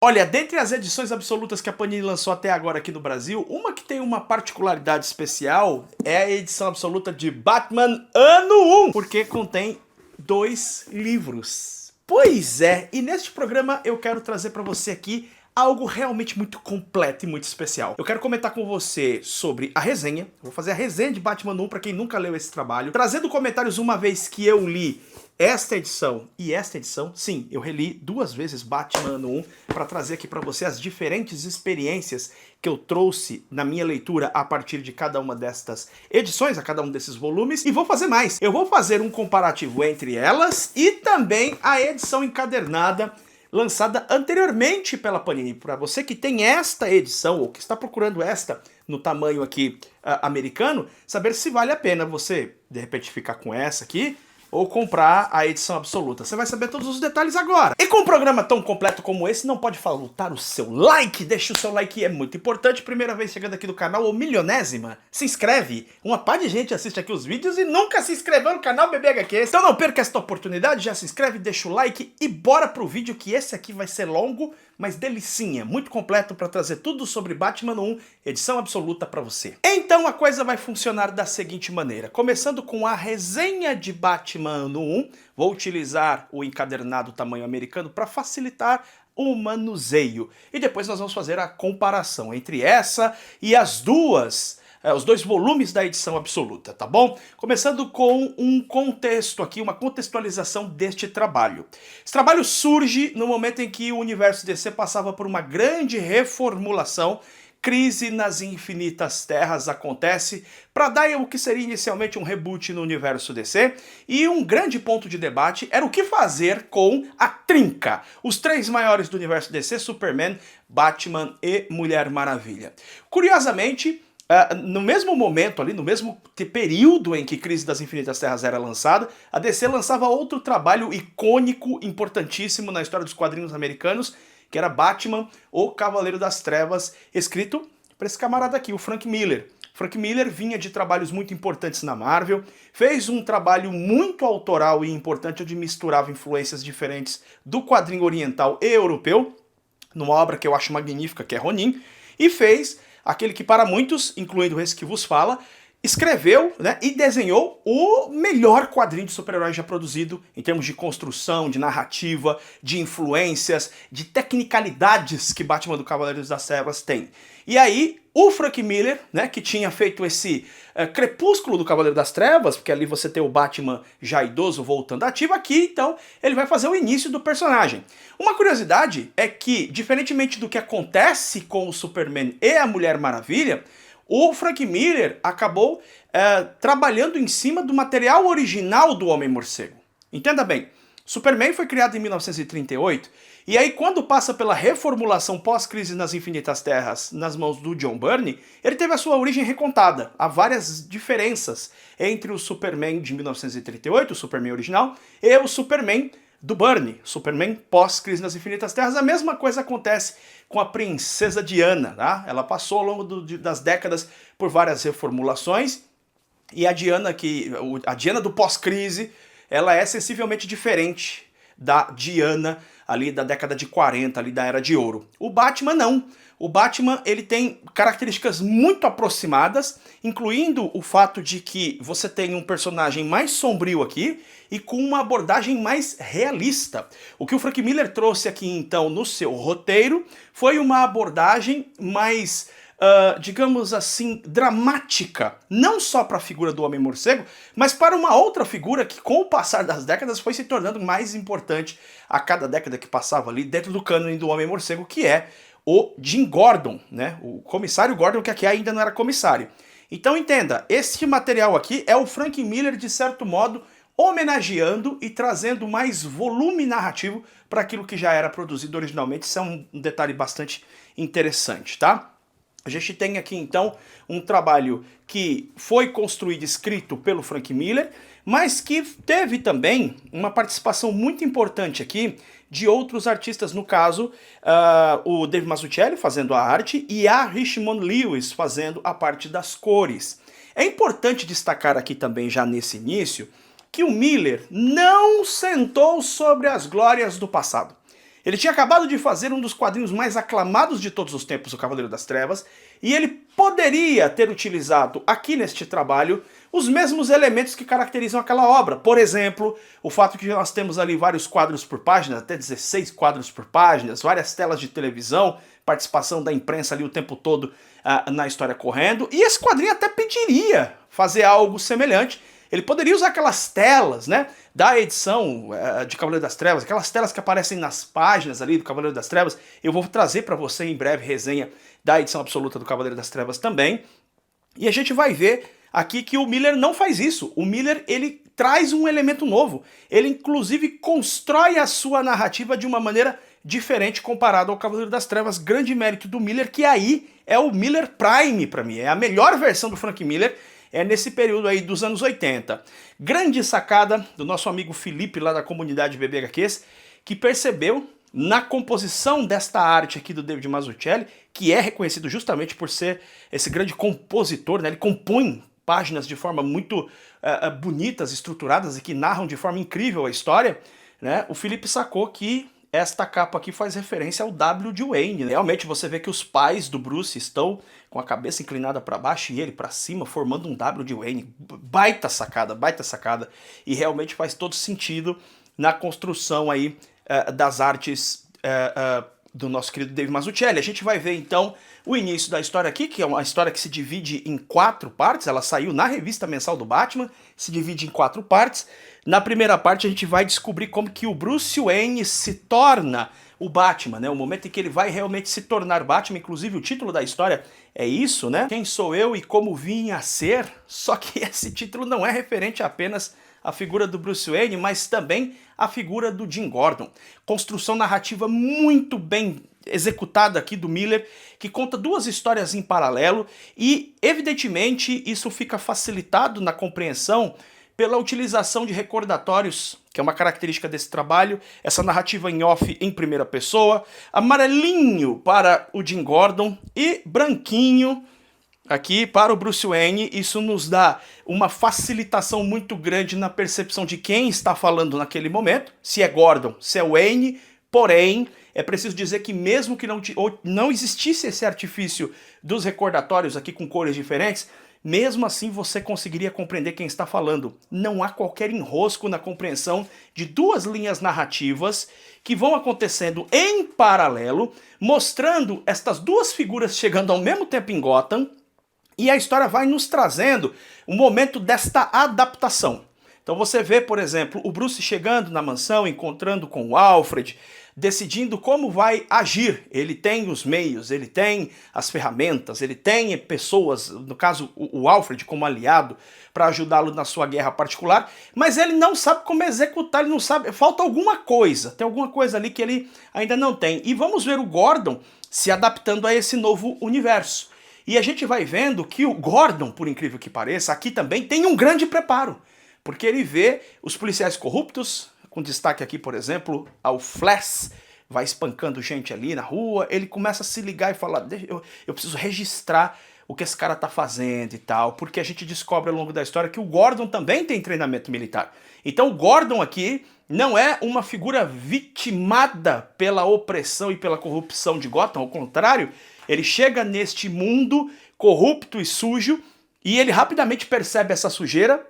Olha, dentre as edições absolutas que a Panini lançou até agora aqui no Brasil, uma que tem uma particularidade especial é a edição absoluta de Batman Ano 1, porque contém 2 livros. Pois é, e neste programa eu quero trazer para você aqui algo realmente muito completo e muito especial. Eu quero comentar com você sobre a resenha, vou fazer a resenha de Batman 1 para quem nunca leu esse trabalho, trazendo comentários uma vez que eu li esta edição e esta edição. Sim, eu reli 2 vezes Batman Ano 1 para trazer aqui para você as diferentes experiências que eu trouxe na minha leitura a partir de cada uma destas edições, a cada um desses volumes, e vou fazer mais. Eu vou fazer um comparativo entre elas e também a edição encadernada lançada anteriormente pela Panini. Para você que tem esta edição ou que está procurando esta no tamanho aqui americano, saber se vale a pena você de repente ficar com essa aqui ou comprar a edição absoluta. Você vai saber todos os detalhes agora. E com um programa tão completo como esse, não pode faltar o seu like. Deixa o seu like, é muito importante. Primeira vez chegando aqui no canal, ou milionésima, se inscreve. Uma pá de gente assiste aqui os vídeos e nunca se inscreveu no canal BBHQ. Então não perca esta oportunidade, já se inscreve, deixa o like e bora pro vídeo, que esse aqui vai ser longo, mas delicinha, muito completo para trazer tudo sobre Batman 1, edição absoluta para você. Então a coisa vai funcionar da seguinte maneira, começando com a resenha de Batman 1, vou utilizar o encadernado tamanho americano para facilitar o manuseio. E depois nós vamos fazer a comparação entre essa e as duas, os 2 volumes da edição absoluta, tá bom? Começando com um contexto aqui, uma contextualização deste trabalho. Esse trabalho surge no momento em que o universo DC passava por uma grande reformulação. Crise nas Infinitas Terras acontece para dar o que seria inicialmente um reboot no universo DC, e um grande ponto de debate era o que fazer com a trinca, os 3 maiores do universo DC, Superman, Batman e Mulher Maravilha. Curiosamente, no mesmo momento ali, no mesmo período em que Crise das Infinitas Terras era lançada, a DC lançava outro trabalho icônico, importantíssimo na história dos quadrinhos americanos, que era Batman, o Cavaleiro das Trevas, escrito por esse camarada aqui, o Frank Miller. Frank Miller vinha de trabalhos muito importantes na Marvel, fez um trabalho muito autoral e importante, onde misturava influências diferentes do quadrinho oriental e europeu, numa obra que eu acho magnífica, que é Ronin, e fez aquele que para muitos, incluindo esse que vos fala, escreveu, né, e desenhou o melhor quadrinho de super-herói já produzido em termos de construção, de narrativa, de influências, de tecnicalidades que Batman do Cavaleiro das Trevas tem. E aí, o Frank Miller, né, que tinha feito esse crepúsculo do Cavaleiro das Trevas, porque ali você tem o Batman já idoso voltando ativo, aqui então ele vai fazer o início do personagem. Uma curiosidade é que, diferentemente do que acontece com o Superman e a Mulher Maravilha, o Frank Miller acabou trabalhando em cima do material original do Homem-Morcego. Entenda bem, Superman foi criado em 1938, e aí quando passa pela reformulação pós-Crise nas Infinitas Terras nas mãos do John Byrne, ele teve a sua origem recontada. Há várias diferenças entre o Superman de 1938, o Superman original, e o Superman do Byrne, Superman pós-Crise nas Infinitas Terras. A mesma coisa acontece com a Princesa Diana, tá? Ela passou ao longo das décadas por várias reformulações, e a Diana do pós-crise, ela é sensivelmente diferente da Diana ali da década de 40, ali da Era de Ouro. O Batman não. O Batman, ele tem características muito aproximadas, incluindo o fato de que você tem um personagem mais sombrio aqui e com uma abordagem mais realista. O que o Frank Miller trouxe aqui então no seu roteiro foi uma abordagem mais, digamos assim, dramática, não só para a figura do Homem-Morcego, mas para uma outra figura que com o passar das décadas foi se tornando mais importante a cada década que passava ali dentro do cânone do Homem-Morcego, que é o Jim Gordon, né? O comissário Gordon, que aqui ainda não era comissário. Então entenda, esse material aqui é o Frank Miller, de certo modo, homenageando e trazendo mais volume narrativo para aquilo que já era produzido originalmente. Isso é um detalhe bastante interessante, tá? A gente tem aqui então um trabalho que foi construído e escrito pelo Frank Miller, mas que teve também uma participação muito importante aqui de outros artistas, no caso, o Dave Mazzucchelli fazendo a arte e a Richmond Lewis fazendo a parte das cores. É importante destacar aqui também, já nesse início, que o Miller não sentou sobre as glórias do passado. Ele tinha acabado de fazer um dos quadrinhos mais aclamados de todos os tempos, O Cavaleiro das Trevas, e ele poderia ter utilizado aqui neste trabalho os mesmos elementos que caracterizam aquela obra. Por exemplo, o fato que nós temos ali vários quadros por página, até 16 quadros por página, várias telas de televisão, participação da imprensa ali o tempo todo na história correndo, e esse quadrinho até pediria fazer algo semelhante. Ele poderia usar aquelas telas, né, da edição de Cavaleiro das Trevas, aquelas telas que aparecem nas páginas ali do Cavaleiro das Trevas. Eu vou trazer para você em breve resenha da edição absoluta do Cavaleiro das Trevas também. E a gente vai ver aqui que o Miller não faz isso. O Miller, ele traz um elemento novo. Ele, inclusive, constrói a sua narrativa de uma maneira diferente comparado ao Cavaleiro das Trevas. Grande mérito do Miller, que aí é o Miller Prime para mim. É a melhor versão do Frank Miller. É nesse período aí dos anos 80. Grande sacada do nosso amigo Felipe, lá da comunidade BBHQs, que percebeu na composição desta arte aqui do David Mazzucchelli, que é reconhecido justamente por ser esse grande compositor, né? Ele compõe páginas de forma muito bonitas, estruturadas e que narram de forma incrível a história, né? O Felipe sacou que esta capa aqui faz referência ao W de Wayne. Realmente você vê que os pais do Bruce estão com a cabeça inclinada para baixo e ele para cima, formando um W de Wayne. Baita sacada, baita sacada. E realmente faz todo sentido na construção aí das artes do nosso querido David Mazzucchelli. A gente vai ver então o início da história aqui, que é uma história que se divide em 4 partes. Ela saiu na revista mensal do Batman, se divide em 4 partes. Na primeira parte a gente vai descobrir como que o Bruce Wayne se torna o Batman, né? O momento em que ele vai realmente se tornar Batman. Inclusive o título da história é isso, né? Quem sou eu e como vim a ser? Só que esse título não é referente apenas à figura do Bruce Wayne, mas também à figura do Jim Gordon. Construção narrativa muito bem executada aqui do Miller, que conta 2 histórias em paralelo e, evidentemente, isso fica facilitado na compreensão pela utilização de recordatórios, que é uma característica desse trabalho, essa narrativa em off em primeira pessoa, amarelinho para o Jim Gordon e branquinho aqui para o Bruce Wayne. Isso nos dá uma facilitação muito grande na percepção de quem está falando naquele momento, se é Gordon, se é Wayne. Porém, é preciso dizer que mesmo que não existisse esse artifício dos recordatórios aqui com cores diferentes, mesmo assim você conseguiria compreender quem está falando. Não há qualquer enrosco na compreensão de 2 linhas narrativas que vão acontecendo em paralelo, mostrando estas 2 figuras chegando ao mesmo tempo em Gotham, e a história vai nos trazendo o momento desta adaptação. Então você vê, por exemplo, o Bruce chegando na mansão, encontrando com o Alfred, decidindo como vai agir. Ele tem os meios, ele tem as ferramentas, ele tem pessoas, no caso o Alfred como aliado, para ajudá-lo na sua guerra particular, mas ele não sabe como executar, ele não sabe, falta alguma coisa, tem alguma coisa ali que ele ainda não tem. E vamos ver o Gordon se adaptando a esse novo universo. E a gente vai vendo que o Gordon, por incrível que pareça, aqui também tem um grande preparo, porque ele vê os policiais corruptos, com destaque aqui, por exemplo, ao Flash, vai espancando gente ali na rua, ele começa a se ligar e falar, eu preciso registrar o que esse cara tá fazendo e tal, porque a gente descobre ao longo da história que o Gordon também tem treinamento militar. Então o Gordon aqui não é uma figura vitimada pela opressão e pela corrupção de Gotham, ao contrário, ele chega neste mundo corrupto e sujo e ele rapidamente percebe essa sujeira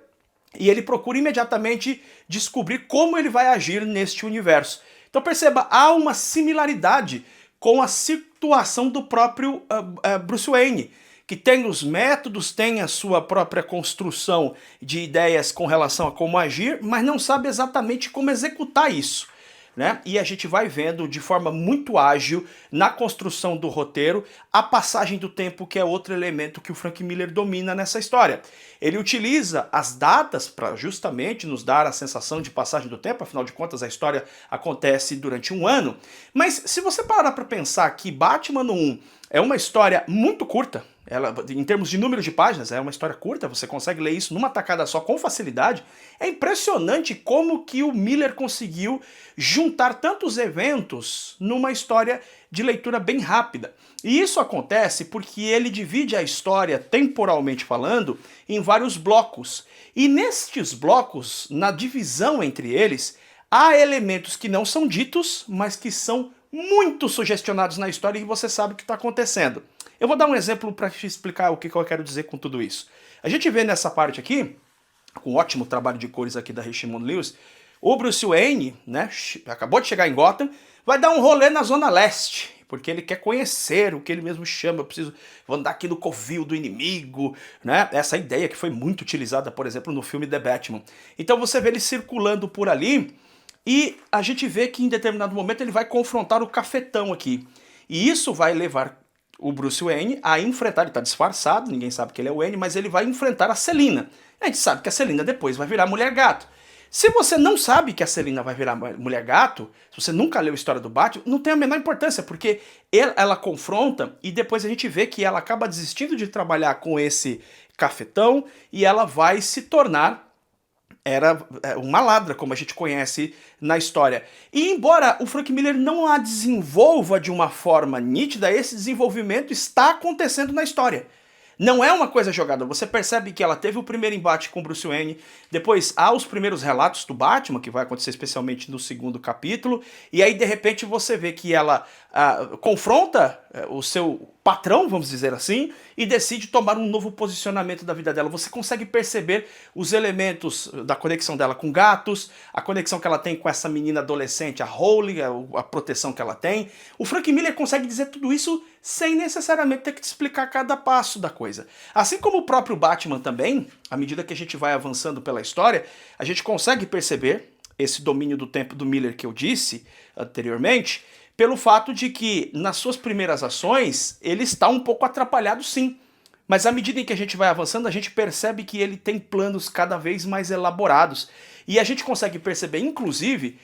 e ele procura imediatamente descobrir como ele vai agir neste universo. Então perceba, há uma similaridade com a situação do próprio Bruce Wayne, que tem os métodos, tem a sua própria construção de ideias com relação a como agir, mas não sabe exatamente como executar isso, né? E a gente vai vendo de forma muito ágil na construção do roteiro a passagem do tempo, que é outro elemento que o Frank Miller domina nessa história. Ele utiliza as datas para justamente nos dar a sensação de passagem do tempo, afinal de contas a história acontece durante um ano. Mas se você parar para pensar que Batman no 1 é uma história muito curta, ela, em termos de número de páginas, é uma história curta, você consegue ler isso numa tacada só com facilidade. É impressionante como que o Miller conseguiu juntar tantos eventos numa história de leitura bem rápida. E isso acontece porque ele divide a história, temporalmente falando, em vários blocos. E nestes blocos, na divisão entre eles, há elementos que não são ditos, mas que são muito sugestionados na história e você sabe o que está acontecendo. Eu vou dar um exemplo para te explicar o que eu quero dizer com tudo isso. A gente vê nessa parte aqui, com um ótimo trabalho de cores aqui da Richmond Lewis, o Bruce Wayne, né, acabou de chegar em Gotham, vai dar um rolê na Zona Leste, porque ele quer conhecer o que ele mesmo chama, vou andar aqui no covil do inimigo, né? Essa ideia que foi muito utilizada, por exemplo, no filme The Batman. Então você vê ele circulando por ali e a gente vê que em determinado momento ele vai confrontar o Cafetão aqui. E isso vai levar o Bruce Wayne a enfrentar, ele tá disfarçado, ninguém sabe que ele é o Wayne, mas ele vai enfrentar a Selina. A gente sabe que a Selina depois vai virar Mulher-Gato. Se você não sabe que a Selina vai virar Mulher-Gato, se você nunca leu a história do Batman, não tem a menor importância, porque ela confronta e depois a gente vê que ela acaba desistindo de trabalhar com esse Cafetão e ela vai se tornar uma ladra, como a gente conhece na história. E embora o Frank Miller não a desenvolva de uma forma nítida, esse desenvolvimento está acontecendo na história. Não é uma coisa jogada, você percebe que ela teve o primeiro embate com Bruce Wayne, depois há os primeiros relatos do Batman, que vai acontecer especialmente no segundo capítulo, e aí de repente você vê que ela confronta o seu patrão, vamos dizer assim, e decide tomar um novo posicionamento da vida dela. Você consegue perceber os elementos da conexão dela com gatos, a conexão que ela tem com essa menina adolescente, a Holly, a proteção que ela tem. O Frank Miller consegue dizer tudo isso sem necessariamente ter que te explicar cada passo da coisa. Assim como o próprio Batman também, à medida que a gente vai avançando pela história, a gente consegue perceber esse domínio do tempo do Miller que eu disse anteriormente, pelo fato de que, nas suas primeiras ações, ele está um pouco atrapalhado sim. Mas à medida em que a gente vai avançando, a gente percebe que ele tem planos cada vez mais elaborados. E a gente consegue perceber, inclusive,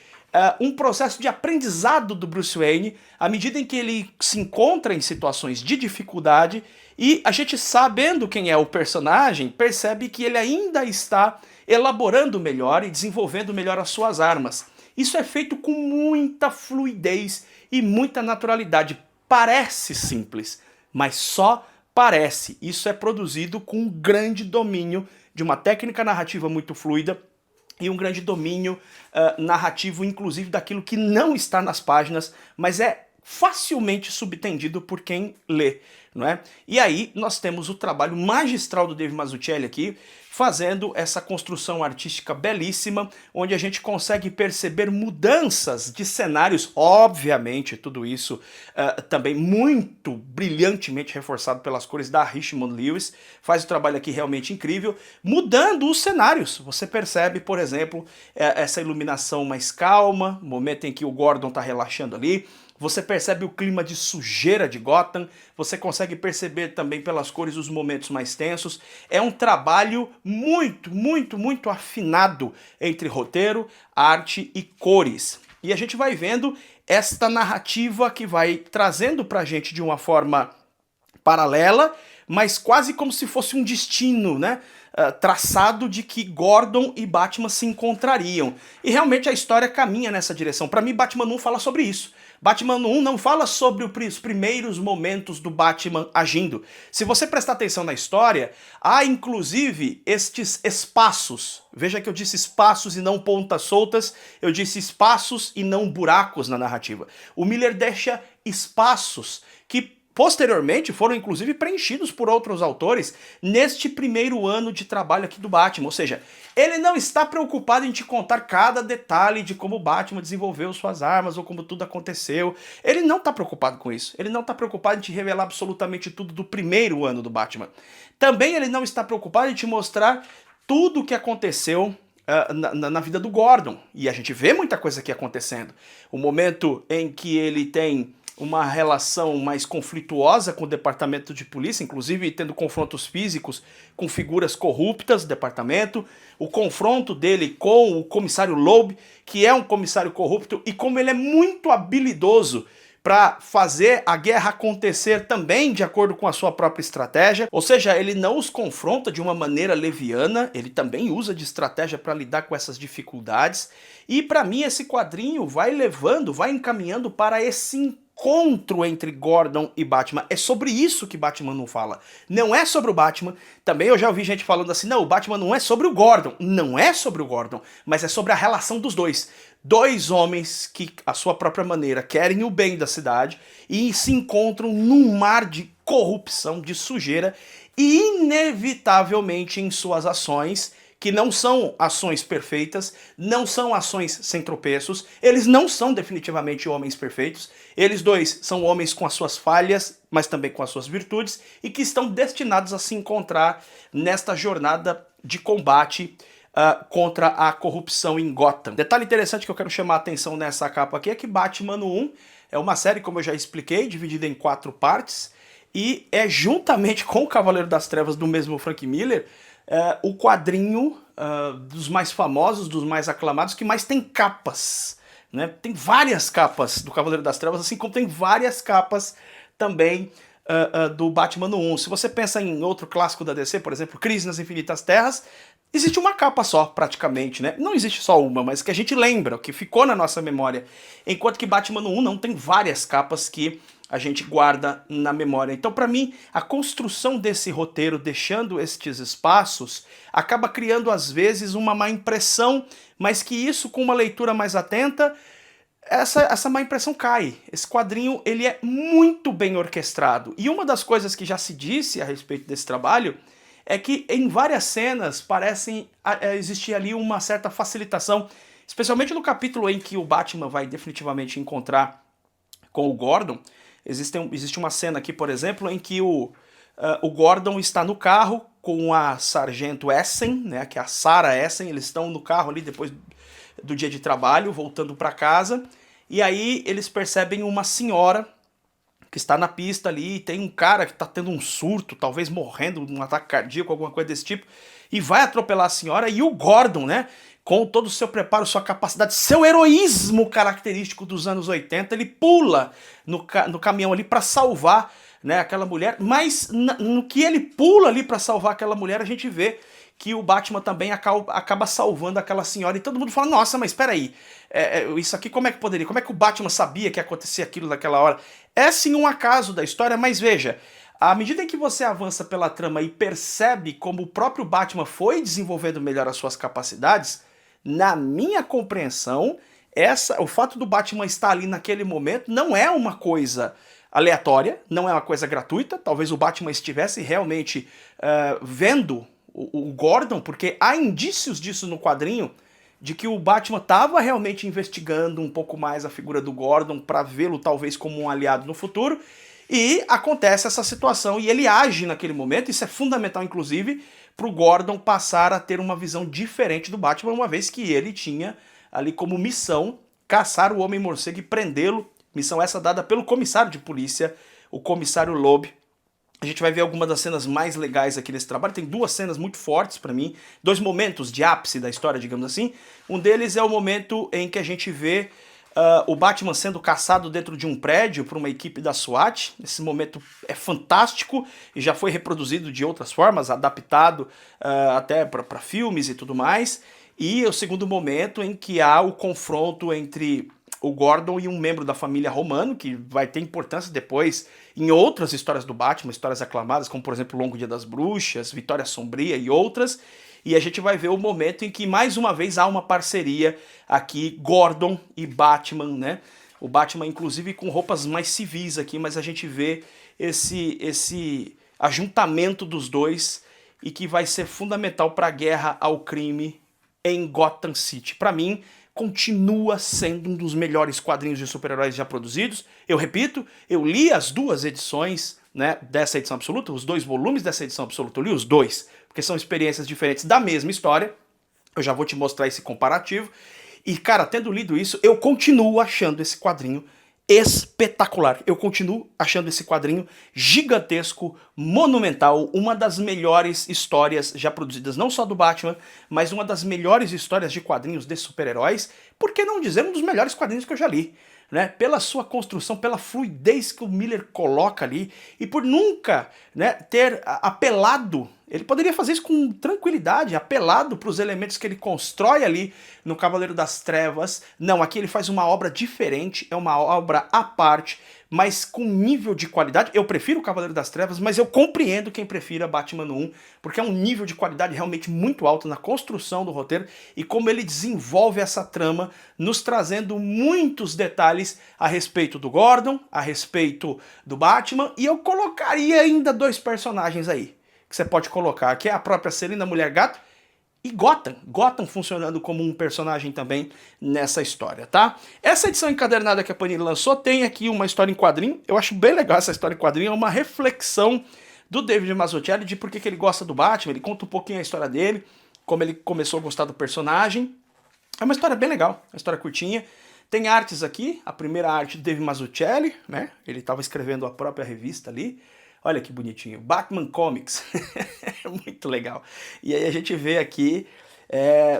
um processo de aprendizado do Bruce Wayne, à medida em que ele se encontra em situações de dificuldade, e a gente, sabendo quem é o personagem, percebe que ele ainda está elaborando melhor e desenvolvendo melhor as suas armas. Isso é feito com muita fluidez e muita naturalidade. Parece simples, mas só parece. Isso é produzido com um grande domínio de uma técnica narrativa muito fluida e um grande domínio narrativo, inclusive daquilo que não está nas páginas, mas é facilmente subtendido por quem lê, não é? E aí nós temos o trabalho magistral do Dave Mazzucchelli aqui, fazendo essa construção artística belíssima, onde a gente consegue perceber mudanças de cenários, obviamente, tudo isso também muito brilhantemente reforçado pelas cores da Richmond Lewis, faz o trabalho aqui realmente incrível, mudando os cenários. Você percebe, por exemplo, essa iluminação mais calma, momento em que o Gordon está relaxando ali, você percebe o clima de sujeira de Gotham, você consegue perceber também pelas cores os momentos mais tensos. É um trabalho muito, muito, muito afinado entre roteiro, arte e cores. E a gente vai vendo esta narrativa que vai trazendo pra gente de uma forma paralela, mas quase como se fosse um destino, né? Traçado de que Gordon e Batman se encontrariam. E realmente a história caminha nessa direção. Para mim, Batman 1 fala sobre isso. Batman 1 não fala sobre os primeiros momentos do Batman agindo. Se você prestar atenção na história, há inclusive estes espaços. Veja que eu disse espaços e não pontas soltas, eu disse espaços e não buracos na narrativa. O Miller deixa espaços que posteriormente foram inclusive preenchidos por outros autores neste primeiro ano de trabalho aqui do Batman. Ou seja, ele não está preocupado em te contar cada detalhe de como o Batman desenvolveu suas armas ou como tudo aconteceu. Ele não está preocupado com isso. Ele não está preocupado em te revelar absolutamente tudo do primeiro ano do Batman. Também ele não está preocupado em te mostrar tudo o que aconteceu na vida do Gordon. E a gente vê muita coisa aqui acontecendo. O momento em que ele tem uma relação mais conflituosa com o departamento de polícia, inclusive tendo confrontos físicos com figuras corruptas do departamento, o confronto dele com o comissário Loeb, que é um comissário corrupto, e como ele é muito habilidoso para fazer a guerra acontecer também de acordo com a sua própria estratégia. Ou seja, ele não os confronta de uma maneira leviana, ele também usa de estratégia para lidar com essas dificuldades. E para mim esse quadrinho vai encaminhando para esse encontro entre Gordon e Batman. É sobre isso que Batman não fala. Não é sobre o Batman. Também eu já ouvi gente falando assim, não, o Batman não é sobre o Gordon. Não é sobre o Gordon, mas é sobre a relação dos dois. Dois homens que, à sua própria maneira, querem o bem da cidade e se encontram num mar de corrupção, de sujeira, e inevitavelmente em suas ações, que não são ações perfeitas, não são ações sem tropeços, eles não são definitivamente homens perfeitos, eles dois são homens com as suas falhas, mas também com as suas virtudes, e que estão destinados a se encontrar nesta jornada de combate contra a corrupção em Gotham. Detalhe interessante que eu quero chamar a atenção nessa capa aqui é que Batman 1 é uma série, como eu já expliquei, dividida em 4 partes, e é juntamente com o Cavaleiro das Trevas do mesmo Frank Miller, o quadrinho dos mais famosos, dos mais aclamados, que mais tem capas. Né? Tem várias capas do Cavaleiro das Trevas, assim como tem várias capas também do Batman 1. Se você pensa em outro clássico da DC, por exemplo, Crise nas Infinitas Terras, existe uma capa só, praticamente, né? Não existe só uma, mas que a gente lembra, que ficou na nossa memória. Enquanto que Batman 1 não, tem várias capas que a gente guarda na memória. Então, para mim, a construção desse roteiro, deixando estes espaços, acaba criando, às vezes, uma má impressão, mas que isso, com uma leitura mais atenta, essa má impressão cai. Esse quadrinho, ele é muito bem orquestrado. E uma das coisas que já se disse a respeito desse trabalho é que em várias cenas parecem existir ali uma certa facilitação, especialmente no capítulo em que o Batman vai definitivamente encontrar com o Gordon. Existe uma cena aqui, por exemplo, em que o Gordon está no carro com a Sargento Essen, né, que é a Sarah Essen. Eles estão no carro ali depois do dia de trabalho, voltando para casa, e aí eles percebem uma senhora que está na pista ali, e tem um cara que está tendo um surto, talvez morrendo, um ataque cardíaco, alguma coisa desse tipo, e vai atropelar a senhora, e o Gordon, né, com todo o seu preparo, sua capacidade, seu heroísmo característico dos anos 80, ele pula no caminhão ali para salvar, né, aquela mulher, mas no que ele pula ali para salvar aquela mulher, a gente vê que o Batman também acaba salvando aquela senhora, e todo mundo fala, nossa, mas espera aí, isso aqui como é que poderia, como é que o Batman sabia que ia acontecer aquilo naquela hora? É sim um acaso da história, mas veja, à medida em que você avança pela trama e percebe como o próprio Batman foi desenvolvendo melhor as suas capacidades, na minha compreensão, o fato do Batman estar ali naquele momento não é uma coisa aleatória, não é uma coisa gratuita, talvez o Batman estivesse realmente vendo o Gordon, porque há indícios disso no quadrinho, de que o Batman estava realmente investigando um pouco mais a figura do Gordon para vê-lo talvez como um aliado no futuro, e acontece essa situação e ele age naquele momento. Isso é fundamental, inclusive, para o Gordon passar a ter uma visão diferente do Batman, uma vez que ele tinha ali como missão caçar o Homem-Morcego e prendê-lo, missão essa dada pelo comissário de polícia, o comissário Loeb. A gente vai ver algumas das cenas mais legais aqui nesse trabalho. Tem duas cenas muito fortes para mim, dois momentos de ápice da história, digamos assim. Um deles é o momento em que a gente vê o Batman sendo caçado dentro de um prédio por uma equipe da SWAT. Esse momento é fantástico e já foi reproduzido de outras formas, adaptado até para filmes e tudo mais. E o segundo momento em que há o confronto entre o Gordon e um membro da família Romano, que vai ter importância depois em outras histórias do Batman, histórias aclamadas, como por exemplo Longo Dia das Bruxas, Vitória Sombria e outras. E a gente vai ver o momento em que mais uma vez há uma parceria aqui, Gordon e Batman, né? O Batman inclusive com roupas mais civis aqui, mas a gente vê esse ajuntamento dos dois e que vai ser fundamental para a guerra ao crime em Gotham City. Para mim, continua sendo um dos melhores quadrinhos de super-heróis já produzidos. Eu repito, eu li as duas edições, né, dessa edição absoluta, os dois volumes dessa edição absoluta, eu li os dois, porque são experiências diferentes da mesma história. Eu já vou te mostrar esse comparativo. E, cara, tendo lido isso, eu continuo achando esse quadrinho espetacular. Eu continuo achando esse quadrinho gigantesco, monumental, uma das melhores histórias já produzidas, não só do Batman, mas uma das melhores histórias de quadrinhos de super-heróis, por que não dizer um dos melhores quadrinhos que eu já li, né? Pela sua construção, pela fluidez que o Miller coloca ali, e por nunca, né, ter apelado. Ele poderia fazer isso com tranquilidade, apelado para os elementos que ele constrói ali no Cavaleiro das Trevas. Não, aqui ele faz uma obra diferente, é uma obra à parte, mas com nível de qualidade. Eu prefiro o Cavaleiro das Trevas, mas eu compreendo quem prefira Batman Ano 1, porque é um nível de qualidade realmente muito alto na construção do roteiro e como ele desenvolve essa trama, nos trazendo muitos detalhes a respeito do Gordon, a respeito do Batman, e eu colocaria ainda dois personagens aí, que você pode colocar, que é a própria Selina Mulher Gato, e Gotham funcionando como um personagem também nessa história, tá? Essa edição encadernada que a Panini lançou tem aqui uma história em quadrinho. Eu acho bem legal essa história em quadrinho, é uma reflexão do David Mazzucchelli de por que ele gosta do Batman. Ele conta um pouquinho a história dele, como ele começou a gostar do personagem. É uma história bem legal, uma história curtinha. Tem artes aqui, a primeira arte do David Mazzucchelli, né? Ele estava escrevendo a própria revista ali. Olha que bonitinho, Batman Comics, muito legal. E aí a gente vê aqui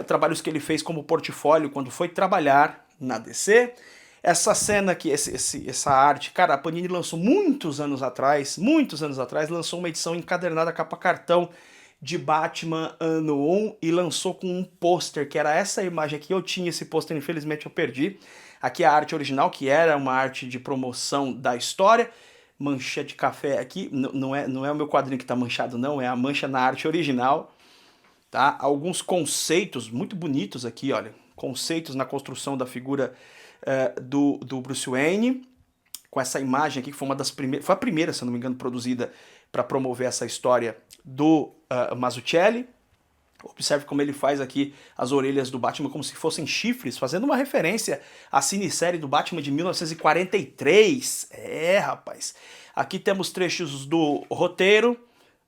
trabalhos que ele fez como portfólio quando foi trabalhar na DC. Essa cena aqui, essa arte, cara, a Panini lançou muitos anos atrás, lançou uma edição encadernada capa cartão de Batman Ano 1 e lançou com um pôster, que era essa imagem aqui. Eu tinha esse pôster, infelizmente eu perdi. Aqui a arte original, que era uma arte de promoção da história. Mancha de café aqui, não é o meu quadrinho que está manchado não, é a mancha na arte original, tá? Alguns conceitos muito bonitos aqui, olha, conceitos na construção da figura do Bruce Wayne, com essa imagem aqui que foi uma das primeiras, foi a primeira, se não me engano, produzida para promover essa história do Mazzucchelli. Observe como ele faz aqui as orelhas do Batman como se fossem chifres, fazendo uma referência à cinesérie do Batman de 1943. Rapaz. Aqui temos trechos do roteiro,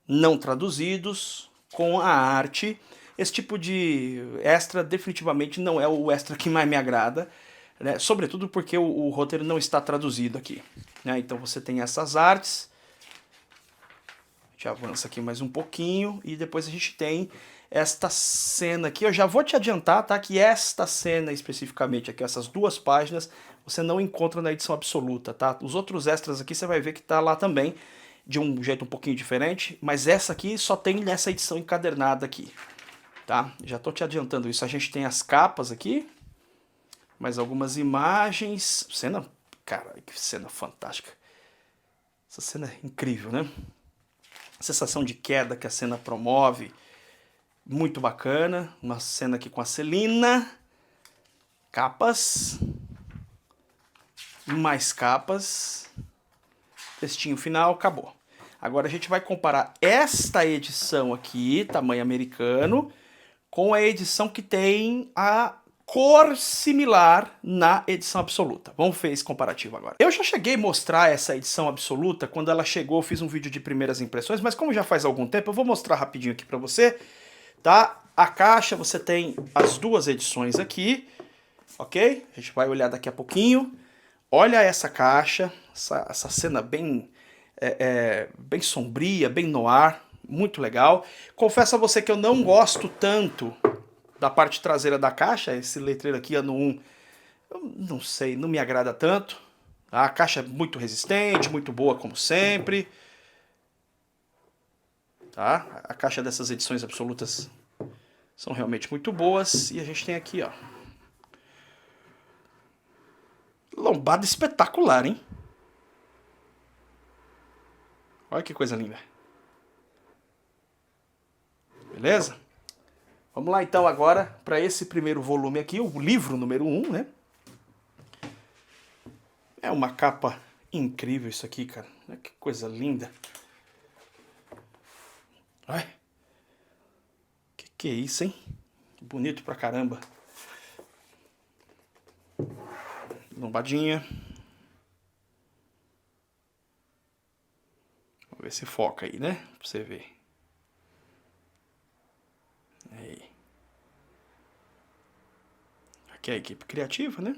não traduzidos, com a arte. Esse tipo de extra definitivamente não é o extra que mais me agrada, né? Sobretudo porque o roteiro não está traduzido aqui, né? Então você tem essas artes. A gente avança aqui mais um pouquinho e depois a gente tem esta cena aqui. Eu já vou te adiantar, tá, que esta cena especificamente aqui, essas duas páginas, você não encontra na edição absoluta, tá? Os outros extras aqui você vai ver que tá lá também, de um jeito um pouquinho diferente, mas essa aqui só tem nessa edição encadernada aqui, tá? Já tô te adiantando isso. A gente tem as capas aqui, mais algumas imagens. Cena, cara, que cena fantástica. Essa cena é incrível, né? A sensação de queda que a cena promove, muito bacana. Uma cena aqui com a Selina. Capas. Mais capas. Textinho final, acabou. Agora a gente vai comparar esta edição aqui, tamanho americano, com a edição que tem a cor similar na edição absoluta. Vamos ver esse comparativo agora. Eu já cheguei a mostrar essa edição absoluta, quando ela chegou eu fiz um vídeo de primeiras impressões, mas como já faz algum tempo, eu vou mostrar rapidinho aqui pra você, tá? A caixa, você tem as duas edições aqui, ok? A gente vai olhar daqui a pouquinho. Olha essa caixa, essa cena bem, bem sombria, bem noir, muito legal. Confesso a você que eu não gosto tanto da parte traseira da caixa, esse letreiro aqui, ano 1, eu não sei, não me agrada tanto. A caixa é muito resistente, muito boa como sempre. Tá? A caixa dessas edições absolutas são realmente muito boas. E a gente tem aqui, ó, lombada espetacular, hein? Olha que coisa linda. Beleza? Vamos lá então agora para esse primeiro volume aqui, o livro número 1, né? É uma capa incrível isso aqui, cara. Olha que coisa linda. Olha. Que é isso, hein? Bonito pra caramba. Lombadinha. Vamos ver se foca aí, né? Pra você ver. Aí. Aqui é a equipe criativa, né?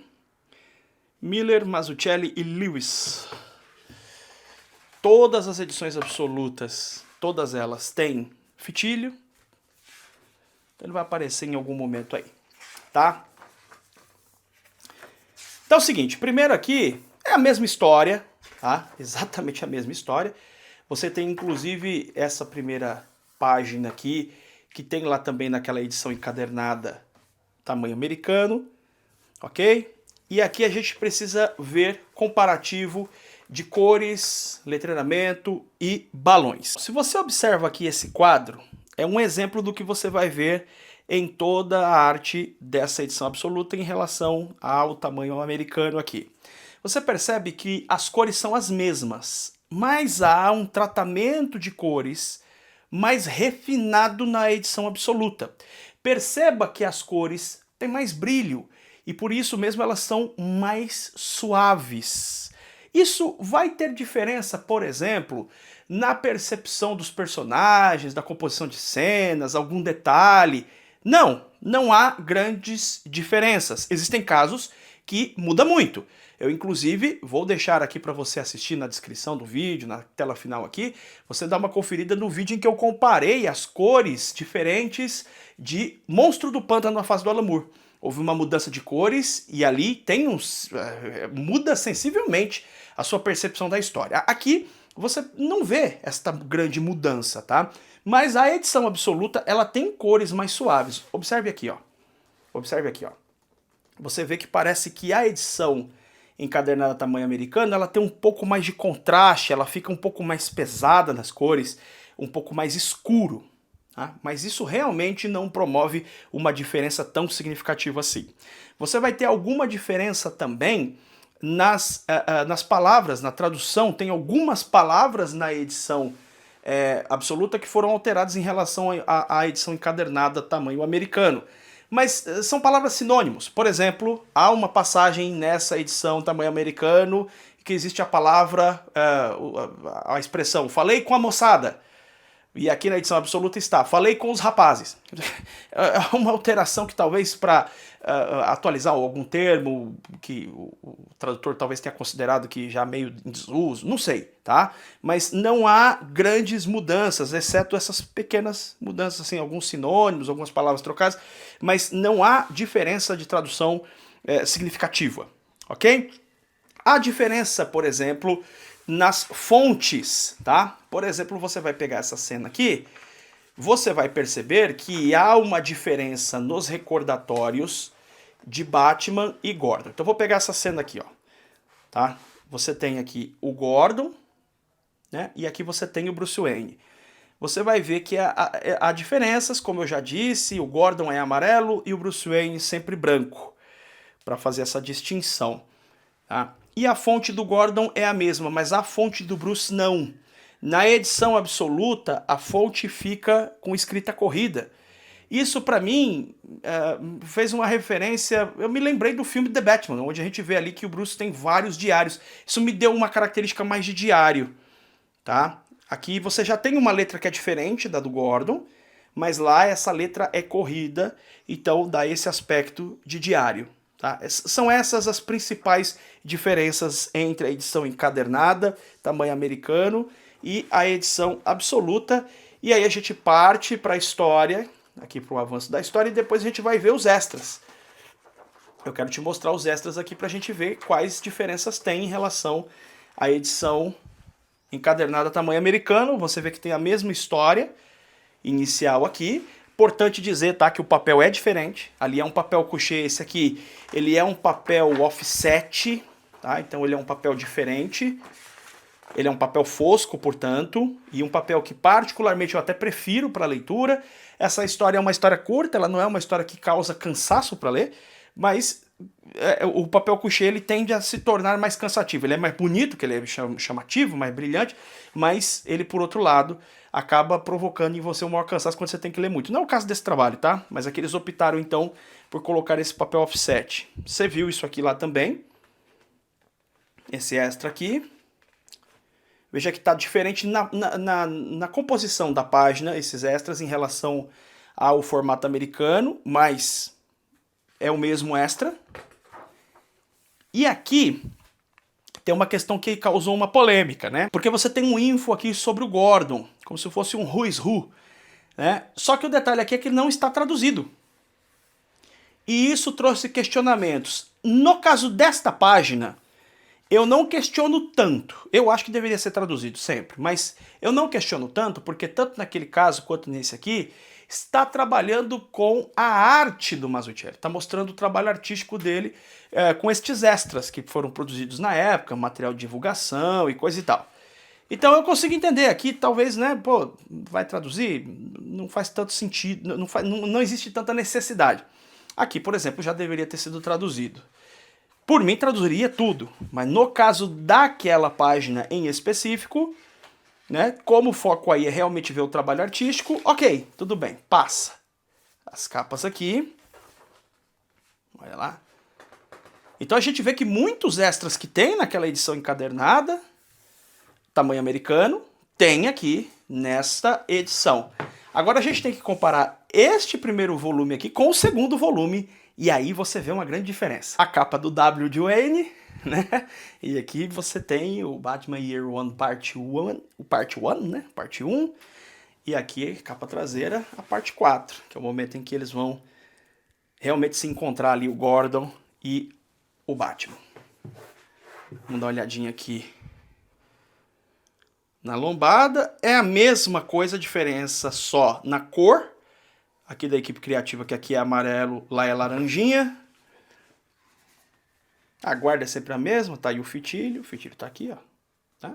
Miller, Mazzucchelli e Lewis. Todas as edições absolutas, todas elas têm fitilho. Então ele vai aparecer em algum momento aí, tá? Então é o seguinte, primeiro aqui é a mesma história, tá? Exatamente a mesma história. Você tem inclusive essa primeira página aqui, que tem lá também naquela edição encadernada, tamanho americano, ok? E aqui a gente precisa ver comparativo de cores, letreiramento e balões. Se você observa aqui esse quadro, é um exemplo do que você vai ver em toda a arte dessa edição absoluta em relação ao tamanho americano aqui. Você percebe que as cores são as mesmas, mas há um tratamento de cores mais refinado na edição absoluta. Perceba que as cores têm mais brilho e por isso mesmo elas são mais suaves. Isso vai ter diferença, por exemplo, na percepção dos personagens, da composição de cenas, algum detalhe. Não há grandes diferenças. Existem casos que muda muito. Eu, inclusive, vou deixar aqui para você assistir na descrição do vídeo, na tela final aqui, você dá uma conferida no vídeo em que eu comparei as cores diferentes de Monstro do Pântano na fase do Alan Moore. Houve uma mudança de cores e ali muda sensivelmente a sua percepção da história. Aqui você não vê esta grande mudança, tá? Mas a edição absoluta, ela tem cores mais suaves. Observe aqui, ó. Observe aqui, ó. Você vê que parece que a edição encadernada tamanho americano, ela tem um pouco mais de contraste, ela fica um pouco mais pesada nas cores, um pouco mais escuro. Tá? Mas isso realmente não promove uma diferença tão significativa assim. Você vai ter alguma diferença também nas palavras, na tradução. Tem algumas palavras na edição absoluta que foram alteradas em relação à edição encadernada tamanho americano. Mas são palavras sinônimos. Por exemplo, há uma passagem nessa edição tamanho americano que existe a palavra, a expressão, falei com a moçada. E aqui na edição absoluta está, falei com os rapazes. É uma alteração que talvez para atualizar algum termo que o tradutor talvez tenha considerado que já meio em desuso, não sei, tá? Mas não há grandes mudanças, exceto essas pequenas mudanças, assim, alguns sinônimos, algumas palavras trocadas, mas não há diferença de tradução significativa, ok? Há diferença, por exemplo, nas fontes, tá? Por exemplo, você vai pegar essa cena aqui, você vai perceber que há uma diferença nos recordatórios de Batman e Gordon. Então, eu vou pegar essa cena aqui, ó, tá? Você tem aqui o Gordon, né? E aqui você tem o Bruce Wayne. Você vai ver que há diferenças, como eu já disse, o Gordon é amarelo e o Bruce Wayne sempre branco, para fazer essa distinção, tá? E a fonte do Gordon é a mesma, mas a fonte do Bruce não. Na edição absoluta, a fonte fica com escrita corrida. Isso, para mim, fez uma referência... Eu me lembrei do filme The Batman, onde a gente vê ali que o Bruce tem vários diários. Isso me deu uma característica mais de diário, tá? Aqui você já tem uma letra que é diferente da do Gordon, mas lá essa letra é corrida, então dá esse aspecto de diário. Tá? São essas as principais diferenças entre a edição encadernada, tamanho americano, e a edição absoluta. E aí a gente parte para a história, aqui para o avanço da história, e depois a gente vai ver os extras. Eu quero te mostrar os extras aqui para a gente ver quais diferenças tem em relação à edição encadernada tamanho americano. Você vê que tem a mesma história inicial aqui. Importante dizer, tá, que o papel é diferente. Ali é um papel couché, esse aqui, ele é um papel offset, tá? Então ele é um papel diferente. Ele é um papel fosco, portanto, e um papel que particularmente eu até prefiro para leitura. Essa história é uma história curta, ela não é uma história que causa cansaço para ler, mas o papel couché ele tende a se tornar mais cansativo. Ele é mais bonito, que ele é chamativo, mais brilhante, mas ele, por outro lado, acaba provocando em você um maior cansaço quando você tem que ler muito. Não é o caso desse trabalho, tá? Mas aqui eles optaram, então, por colocar esse papel offset. Você viu isso aqui lá também. Esse extra aqui. Veja que está diferente na composição da página, esses extras, em relação ao formato americano, mas é o mesmo extra. E aqui tem uma questão que causou uma polêmica, né? Porque você tem um info aqui sobre o Gordon, como se fosse um who is who, né? Só que o detalhe aqui é que não está traduzido. E isso trouxe questionamentos. No caso desta página, eu não questiono tanto. Eu acho que deveria ser traduzido sempre, mas eu não questiono tanto porque tanto naquele caso quanto nesse aqui, está trabalhando com a arte do Mazzucchelli, está mostrando o trabalho artístico dele com estes extras que foram produzidos na época, material de divulgação e coisa e tal. Então eu consigo entender aqui, talvez, né, pô, vai traduzir, não faz tanto sentido, não existe tanta necessidade. Aqui, por exemplo, já deveria ter sido traduzido. Por mim, traduziria tudo, mas no caso daquela página em específico, né, como o foco aí é realmente ver o trabalho artístico, ok, tudo bem, passa. As capas aqui, olha lá. Então a gente vê que muitos extras que tem naquela edição encadernada, tamanho americano, tem aqui nesta edição. Agora a gente tem que comparar este primeiro volume aqui com o segundo volume, e aí você vê uma grande diferença. A capa do W. de Wayne, né? E aqui você tem o Batman Year One Part 1, o Part 1, né? Parte 1. E aqui, capa traseira, a parte 4, que é o momento em que eles vão realmente se encontrar ali, o Gordon e o Batman. Vamos dar uma olhadinha aqui. Na lombada é a mesma coisa, a diferença só na cor. Aqui da equipe criativa, que aqui é amarelo, lá é laranjinha. A guarda é sempre a mesma, tá aí o fitilho tá aqui, ó. Tá?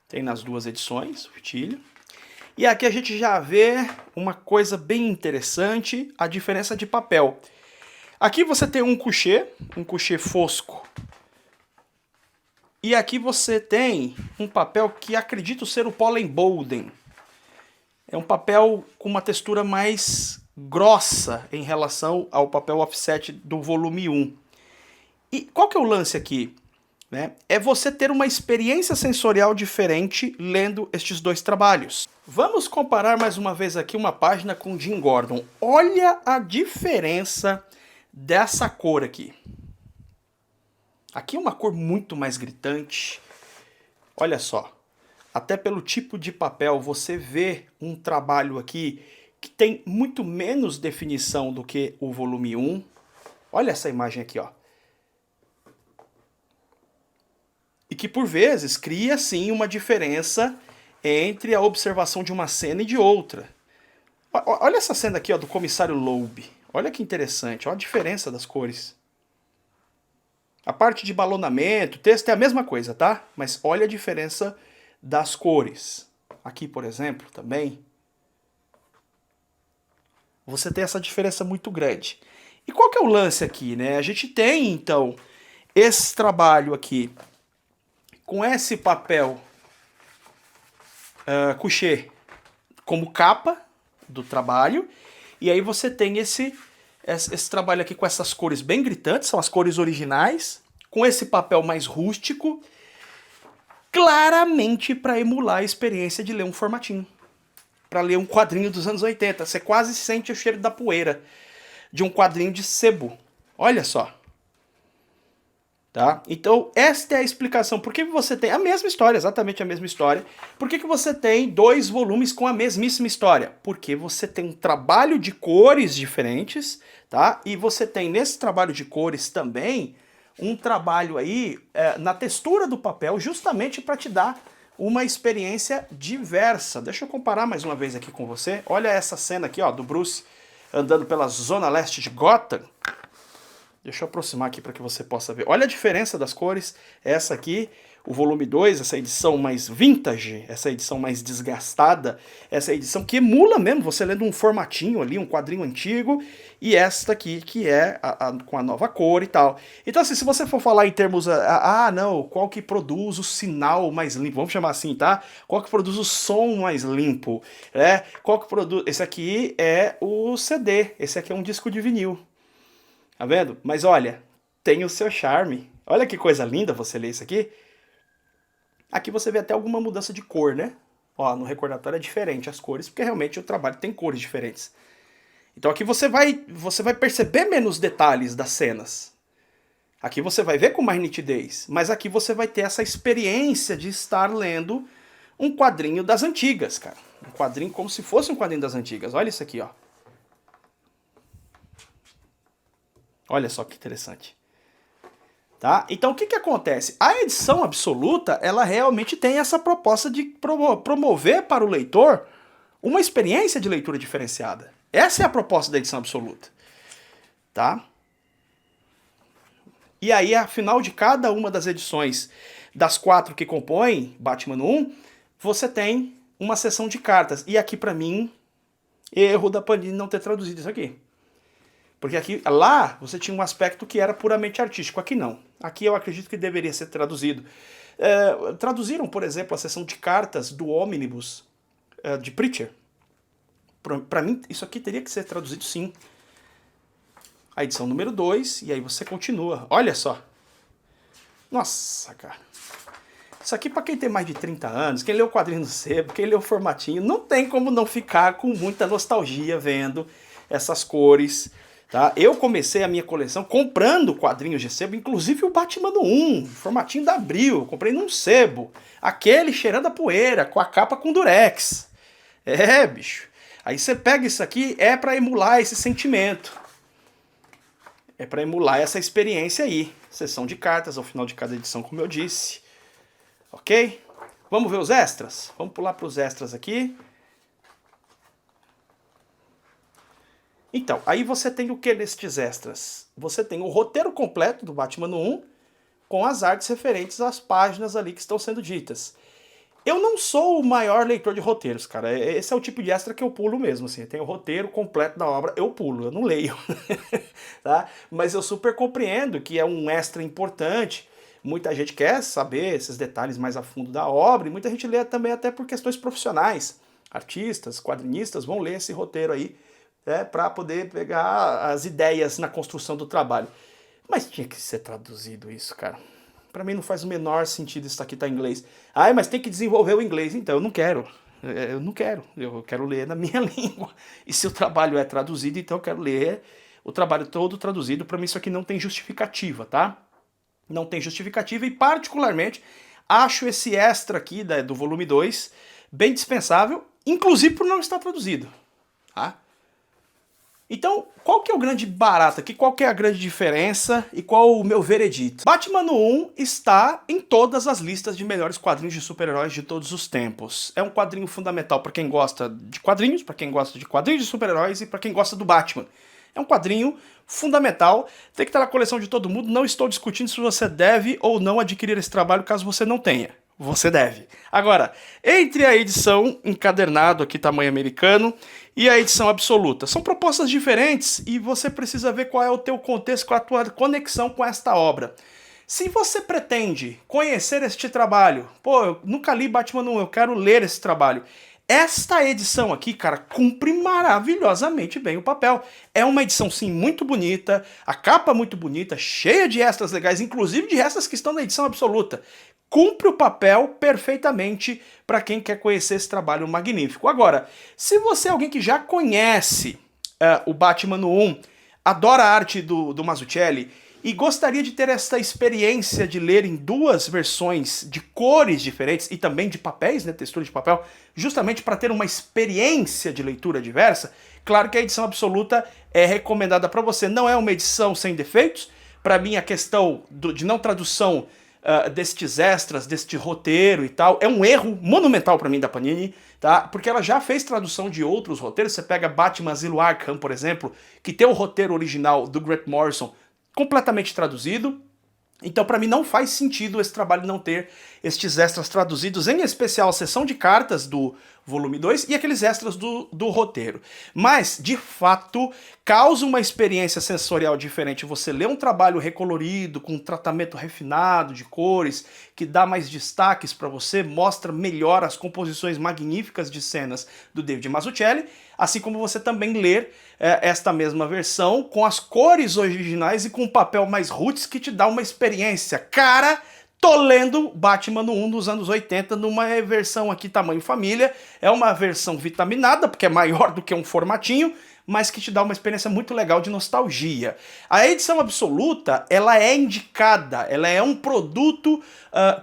Tem nas duas edições o fitilho. E aqui a gente já vê uma coisa bem interessante, a diferença de papel. Aqui você tem um couché fosco. E aqui você tem um papel que acredito ser o Pollen Bolden. É um papel com uma textura mais grossa em relação ao papel offset do volume 1. E qual que é o lance aqui? Né? É você ter uma experiência sensorial diferente lendo estes dois trabalhos. Vamos comparar mais uma vez aqui uma página com Jim Gordon. Olha a diferença dessa cor aqui. Aqui é uma cor muito mais gritante. Olha só. Até pelo tipo de papel, você vê um trabalho aqui que tem muito menos definição do que o volume 1. Olha essa imagem aqui, ó. E que, por vezes, cria, sim, uma diferença entre a observação de uma cena e de outra. Olha essa cena aqui, ó, do comissário Loeb. Olha que interessante, olha a diferença das cores. A parte de balonamento, o texto é a mesma coisa, tá? Mas olha a diferença das cores. Aqui, por exemplo, também, você tem essa diferença muito grande. E qual que é o lance aqui, né? A gente tem, então, esse trabalho aqui com esse papel couché como capa do trabalho, e aí você tem esse trabalho aqui com essas cores bem gritantes, são as cores originais, com esse papel mais rústico, claramente para emular a experiência de ler um formatinho, para ler um quadrinho dos anos 80. Você quase sente o cheiro da poeira de um quadrinho de sebo. Olha só. Tá? Então, esta é a explicação. Por que você tem a mesma história, exatamente a mesma história? Por que você tem dois volumes com a mesmíssima história? Porque você tem um trabalho de cores diferentes, tá? E você tem nesse trabalho de cores também um trabalho aí na textura do papel, justamente para te dar uma experiência diversa. Deixa eu comparar mais uma vez aqui com você. Olha essa cena aqui, ó, do Bruce andando pela zona leste de Gotham. Deixa eu aproximar aqui para que você possa ver. Olha a diferença das cores. Essa aqui, o volume 2, essa edição mais vintage, essa edição mais desgastada, essa edição que emula mesmo, você lendo um formatinho ali, um quadrinho antigo, e esta aqui, que é com a nova cor e tal. Então, assim, se você for falar em termos, não, qual que produz o sinal mais limpo, vamos chamar assim, tá? Qual que produz o som mais limpo, né? Qual que produz... Esse aqui é o CD, esse aqui é um disco de vinil. Tá vendo? Mas olha, tem o seu charme. Olha que coisa linda você ler isso aqui. Aqui você vê até alguma mudança de cor, né? Ó, no recordatório é diferente as cores, porque realmente o trabalho tem cores diferentes. Então aqui você vai perceber menos detalhes das cenas. Aqui você vai ver com mais nitidez. Mas aqui você vai ter essa experiência de estar lendo um quadrinho das antigas, cara. Um quadrinho como se fosse um quadrinho das antigas. Olha isso aqui, ó. Olha só que interessante. Tá? Então o que acontece? A edição absoluta, ela realmente tem essa proposta de promover para o leitor uma experiência de leitura diferenciada. Essa é a proposta da edição absoluta. Tá? E aí, afinal de cada uma das edições das 4 que compõem Batman 1, você tem uma seção de cartas. E aqui, pra mim, erro da Panini não ter traduzido isso aqui. Porque aqui, lá, você tinha um aspecto que era puramente artístico. Aqui não. Aqui eu acredito que deveria ser traduzido. Traduziram, por exemplo, a seção de cartas do Omnibus de Preacher. Pra mim, isso aqui teria que ser traduzido sim. A edição número 2, e aí você continua. Olha só. Nossa, cara. Isso aqui pra quem tem mais de 30 anos, quem lê o quadrinho no sebo, quem lê o formatinho, não tem como não ficar com muita nostalgia vendo essas cores. Tá? Eu comecei a minha coleção comprando quadrinhos de sebo, inclusive o Batman 1, formatinho da Abril, comprei num sebo. Aquele cheirando a poeira, com a capa com durex. Bicho. Aí você pega isso aqui, é pra emular esse sentimento. É para emular essa experiência aí. Sessão de cartas ao final de cada edição, como eu disse. Ok? Vamos ver os extras? Vamos pular para os extras aqui. Então, aí você tem o que nestes extras? Você tem o roteiro completo do Batman 1, com as artes referentes às páginas ali que estão sendo ditas. Eu não sou o maior leitor de roteiros, cara. Esse é o tipo de extra que eu pulo mesmo, assim. Tem o roteiro completo da obra, eu pulo, eu não leio. Tá? Mas eu super compreendo que é um extra importante. Muita gente quer saber esses detalhes mais a fundo da obra, e muita gente lê também até por questões profissionais. Artistas, quadrinistas vão ler esse roteiro aí, para poder pegar as ideias na construção do trabalho. Mas tinha que ser traduzido isso, cara. Pra mim não faz o menor sentido isso aqui tá em inglês. Mas tem que desenvolver o inglês. Então, eu não quero. Eu não quero. Eu quero ler na minha língua. E se o trabalho é traduzido, então eu quero ler o trabalho todo traduzido. Pra mim isso aqui não tem justificativa, tá? Não tem justificativa e particularmente acho esse extra aqui do volume 2 bem dispensável, inclusive por não estar traduzido. Tá? Então, qual que é o grande barato aqui? Qual que é a grande diferença e qual o meu veredito? Batman 1 está em todas as listas de melhores quadrinhos de super-heróis de todos os tempos. É um quadrinho fundamental para quem gosta de quadrinhos, para quem gosta de quadrinhos de super-heróis e para quem gosta do Batman. É um quadrinho fundamental, tem que estar na coleção de todo mundo. Não estou discutindo se você deve ou não adquirir esse trabalho caso você não tenha. Você deve. Agora, entre a edição encadernado aqui, tamanho americano, e a edição absoluta, são propostas diferentes e você precisa ver qual é o teu contexto, qual é a tua conexão com esta obra. Se você pretende conhecer este trabalho, eu nunca li Batman 1, eu quero ler esse trabalho. Esta edição aqui, cara, cumpre maravilhosamente bem o papel. É uma edição, sim, muito bonita, a capa muito bonita, cheia de extras legais, inclusive de extras que estão na edição absoluta. Cumpre o papel perfeitamente para quem quer conhecer esse trabalho magnífico. Agora, se você é alguém que já conhece o Batman 1, adora a arte do Mazzucchelli e gostaria de ter essa experiência de ler em duas versões de cores diferentes e também de papéis, né, textura de papel, justamente para ter uma experiência de leitura diversa, claro que a edição absoluta é recomendada para você. Não é uma edição sem defeitos. Para mim, a questão de não tradução destes extras, deste roteiro e tal, é um erro monumental pra mim da Panini, tá? Porque ela já fez tradução de outros roteiros. Você pega Batman Asilo Arkham, por exemplo, que tem o roteiro original do Grant Morrison completamente traduzido. Então, pra mim, não faz sentido esse trabalho não ter estes extras traduzidos, em especial a seção de cartas do volume 2 e aqueles extras do roteiro. Mas, de fato, causa uma experiência sensorial diferente você ler um trabalho recolorido, com um tratamento refinado de cores, que dá mais destaques pra você, mostra melhor as composições magníficas de cenas do David Mazzucchelli, assim como você também ler esta mesma versão com as cores originais e com um papel mais roots que te dá uma experiência. Cara, tô lendo Batman 1 dos anos 80 numa versão aqui tamanho família. É uma versão vitaminada, porque é maior do que um formatinho, mas que te dá uma experiência muito legal de nostalgia. A edição absoluta, ela é indicada, ela é um produto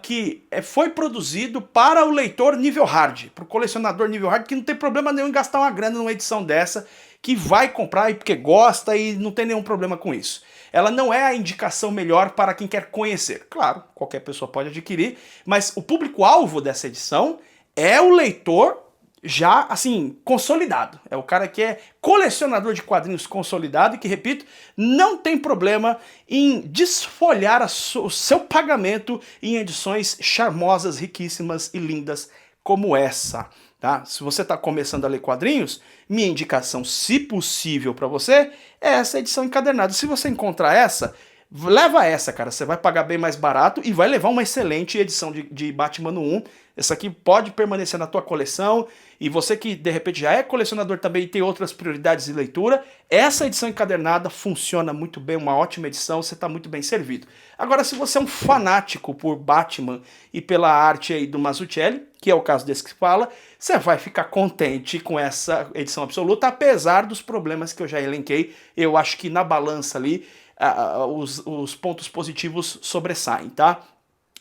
que foi produzido para o leitor nível hard, para o colecionador nível hard, que não tem problema nenhum em gastar uma grana numa edição dessa, que vai comprar e porque gosta e não tem nenhum problema com isso. Ela não é a indicação melhor para quem quer conhecer. Claro, qualquer pessoa pode adquirir, mas o público-alvo dessa edição é o leitor já, assim, consolidado. É o cara que é colecionador de quadrinhos consolidado e que, repito, não tem problema em desfolhar o seu pagamento em edições charmosas, riquíssimas e lindas como essa. Tá? Se você está começando a ler quadrinhos, minha indicação, se possível para você, é essa edição encadernada. Se você encontrar essa, leva essa, cara. Você vai pagar bem mais barato e vai levar uma excelente edição de Batman 1. Essa aqui pode permanecer na tua coleção. E você que, de repente, já é colecionador também e tem outras prioridades de leitura, essa edição encadernada funciona muito bem, uma ótima edição, você está muito bem servido. Agora, se você é um fanático por Batman e pela arte aí do Mazzucchelli, que é o caso desse que se fala, você vai ficar contente com essa edição absoluta, apesar dos problemas que eu já elenquei. Eu acho que na balança ali, os pontos positivos sobressaem, tá?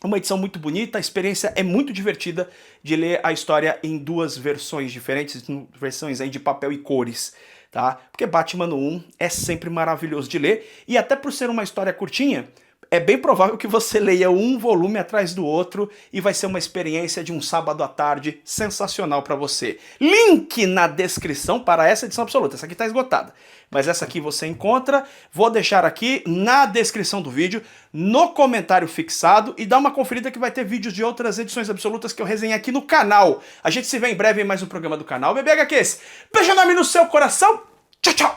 Uma edição muito bonita, a experiência é muito divertida de ler a história em duas versões diferentes, versões aí de papel e cores, tá? Porque Batman 1 é sempre maravilhoso de ler, e até por ser uma história curtinha, é bem provável que você leia um volume atrás do outro e vai ser uma experiência de um sábado à tarde sensacional para você. Link na descrição para essa edição absoluta. Essa aqui está esgotada, mas essa aqui você encontra. Vou deixar aqui na descrição do vídeo, no comentário fixado, e dá uma conferida que vai ter vídeos de outras edições absolutas que eu resenhei aqui no canal. A gente se vê em breve em mais um programa do canal BB HQs. Beijo enorme no seu coração. Tchau, tchau!